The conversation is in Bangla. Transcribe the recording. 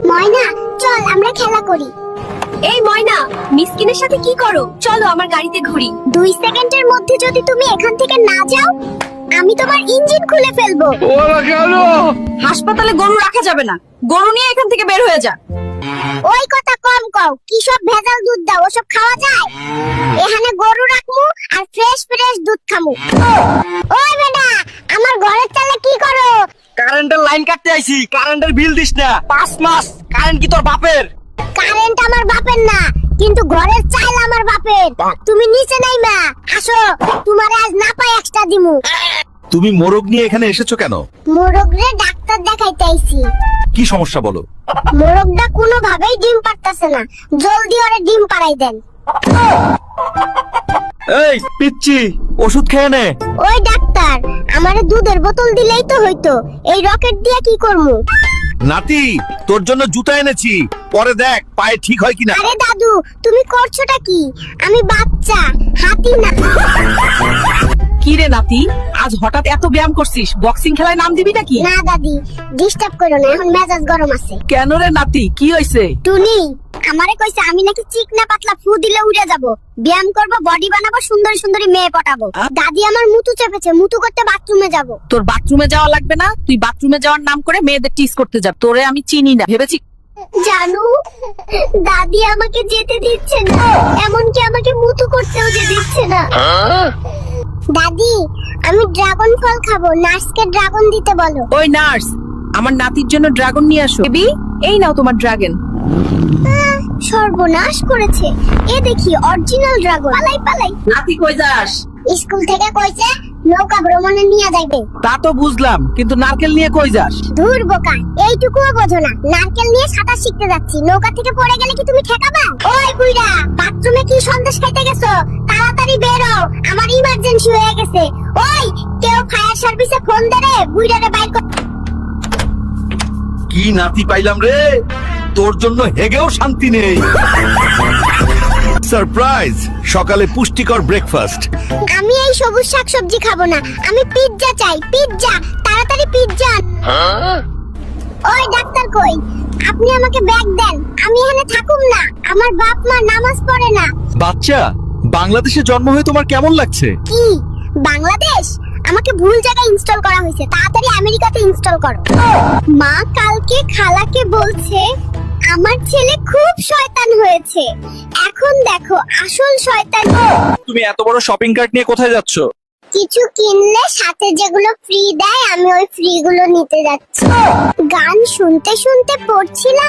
ময়না, চল আমরা খেলা করি। এই ময়না, মিসকিনের সাথে কি করো? চলো আমার গাড়িতে ঘুরি। 2 সেকেন্ডের মধ্যে যদি তুমি এখান থেকে না যাও, আমি তোমার ইঞ্জিন খুলে ফেলবো। ওরা কেন? হাসপাতালে গরু রাখা যাবে না। গরু নিয়ে এখান থেকে বের হয়ে যা। ওই কথা কম কও, কি সব ভেজাল দুধ দাও, ওসব খাওয়া যায়? এখানে গরু রাখমু আর ফ্রেশ ফ্রেশ দুধ খামু। ওই বেটা, আমার ঘরের চালে কি করো? কারেন্টের লাইন কাটতে আইছি, কারেন্টের বিল দিস না। 5 মাস কারেন্ট কি তোর বাপের? কারেন্ট আমার বাপের না, কিন্তু ঘরের চাল আমার বাপের। তুমি নিচে নাইমা আসো, তোমারে আজ না পাই এক্সট্রা দিমু। তুমি মোরগ নিয়ে এখানে এসেছো কেন? মোরগরে ডাক্তার দেখাইতে আইছি। কি সমস্যা বলো? মোরগটা কোনোভাবেই ডিম পারতাছে না, জলদি ওরে ডিম পাড়াই দেন। এই পিচ্চি, ওষুধ খেয়ে নে। ওই ডাক্তার, আমারে দুধের বোতল দিলেই তো হইতো, এই রকেট দিয়ে কি করমু? নাতি, তোর জন্য জুতা এনেছি, পরে দেখ পায়ে ঠিক হয় কিনা। আরে দাদু, তুমি করছোটা কি? আমি বাচ্চা, হাতি না। কি রে নাতি, আজ হঠাৎ এত ব্যায়াম করছিস? বক্সিং খেলায় নাম দিবি নাকি? না দাদি, ডিস্টার্ব করো না, এখন মেজাজ গরম আছে। কেন রে নাতি, কি হইছে? টুনি আমারে কইছে আমি নাকি চিকনা পাতলা ফু দিলে উড়ে যাব, ব্যায়াম করব, বডি বানাবো, সুন্দরী সুন্দরী মেয়ে পটাবো। দাদি আমার মুতু চেপেছে, মুতু করতে বাথরুমে যাব। তোর বাথরুমে যাওয়া লাগবে না, তুই বাথরুমে যাওয়ার নাম করে মেয়েদের টিস করতে যা। তোরে আমি চিনি না ভেবেছি। জানু, দাদি আমাকে যেতে দিচ্ছে না, এমনকি আমাকে মুতু করতেও যে দিচ্ছে না। দাদি, আমি ড্রাগন ফল খাবো, নার্সকে ড্রাগন দিতে বলো। ওই নার্স, আমার নাতির জন্য ড্রাগন নিয়ে আসো। বেবি, এই নাও তোমার ড্রাগন। সর্বনাশ করেছে, এ দেখি অরিজিনাল ড্রাগন। পালাই পালাই। নাতি কই যাস? স্কুল থেকে কইছে নৌকা ভ্রমণে নিয়ে যাইবে। তা তো বুঝলাম, কিন্তু নারকেল নিয়ে কই যাস? ধুর বোকা, এইটুকুও বোঝো না? নারকেল নিয়ে সাঁতার শিখতে যাচ্ছি, নৌকা থেকে পড়ে গেলে কি তুমি ঠেকাবা? ওই বুইড়া, বাথরুমে কি সন্দেশ খাইতে গেছো? তাড়াতাড়ি বের হও, আমার ইমার্জেন্সি হয়ে গেছে। ওই, কেউ ফায়ার সার্ভিসে ফোন দে রে, বুইড়ারে বাইর কর। কি নাতি পাইলাম রে, তোর জন্য হেগেও শান্তি নেই। সারপ্রাইজ, সকালে পুষ্টিকর ব্রেকফাস্ট। আমি এই সবুজ শাকসবজি খাবো না, আমি পিৎজা চাই, পিৎজা, তাড়াতাড়ি পিৎজা। ওই ডাক্তার কই? আপনি আমাকে ব্যাগ দেন, আমি এখানে থাকুম না, আমার বাপ মা নামাজ পড়ে না। বাচ্চা, বাংলাদেশে জন্ম হয়ে তোমার কেমন লাগছে? কি বাংলাদেশ? আমাকে ভুল জায়গায় ইনস্টল করা হয়েছে, তাড়াতাড়ি আমেরিকাতে ইনস্টল করো। মা কালকে খালাকে বলছে আমার ছেলে খুব শয়তান হয়েছে, এখন দেখো আসল শয়তান। তুমি এত বড় শপিং কার্ট নিয়ে কোথায় যাচ্ছ? কিছু কিনলে সাথে যেগুলো ফ্রি দেয়, আমি ওই ফ্রি গুলো নিতে যাচ্ছি। গান শুনতে শুনতে পড়ছিলাম,